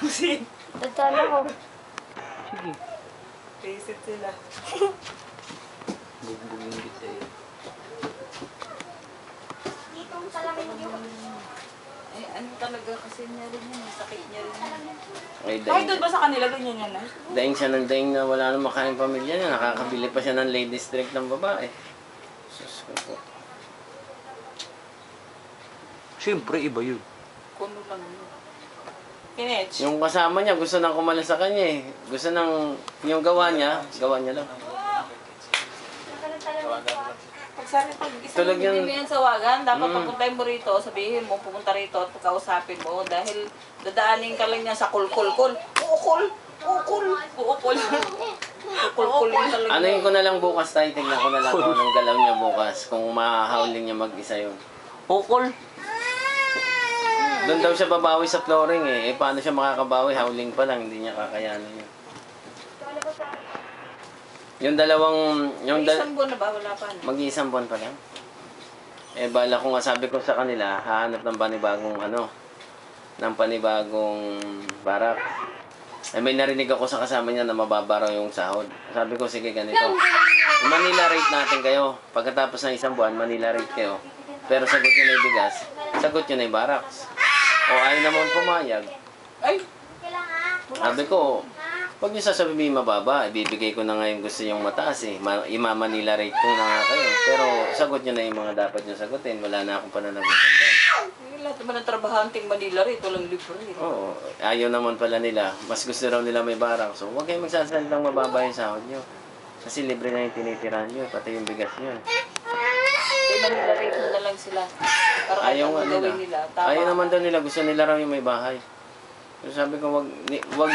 Sin. Tatala ko. Sige. Visit sila. Bugbugin kita eh. Ditong salamin yun. Eh, ano talaga kasi niya rin yun. Sakit niya rin yun. Ay, Kahit doon ba sa kanila, ganyan yan eh? daing siya ng daing na wala nang makain pamilya niya. Nakakabili pa siya ng ladies drink ng babae. Sus ko po. Siyempre, iba yun. Kuno lang yun. Kinech. Yung kasama niya, gusto nang kumala sa kanya eh. Gusto nang, yung gawa niya lang. Tulog Tulog yan. Hindi mo yan sawagan. Dapat papuntahin mo rito, sabihin mo, pupunta rito at pagkausapin mo. Dahil dadaanin ka lang niya sa kulkul-kul. Ukul! Ukul! Ukul! Ukul-kul yung talaga. Ano ko na lang bukas tayo, tingnan ko na lang kung anong galaw niya bukas. Kung mahahauling niya mag-isa yun. Ukol. Doon daw siya babawi sa flooring eh. Paano siya makakabawi? Howling pa lang, hindi niya kakayanin yun. Yung dalawang... Isang buwan na ba? Wala pa. Mag-iisang buwan pa lang. Eh, bala ko nga sabi ko sa kanila, hahanap ng panibagong ng panibagong barak. Eh, may narinig ako sa kasama niya na mababa raw yung sahod. Sabi ko, sige ganito. Manila rate natin kayo. Pagkatapos ng isang buwan, Manila rate kayo. Pero sagot nyo na yung bigas, sagot nyo na yung baraks. O ayaw naman pumayag. Ay! Sabi ko, huwag nyo sasabihin mababa, ibibigay ko na nga yung gusto yung mataas eh. Ima-Manila rate ko na nga kayo. Pero sagot nyo na yung mga dapat nyo sagutin. Wala na akong pananagutan dyan. Eh, lahat naman ng trabahanting Manila rin. Walang libre. Oo, ayaw naman pala nila. Mas gusto raw nila may barak. So huwag kayong magsasalitang mababa yung sahod nyo. Kasi libre na yung tinitirahan nyo, pati yung bigas nyo. Eh, Manila rate mo na lang sila. Para Ayaw nga gawin nila. nila. Tama. Ayaw naman daw nila. Gusto nila raw yung may bahay. So sabi ko, wag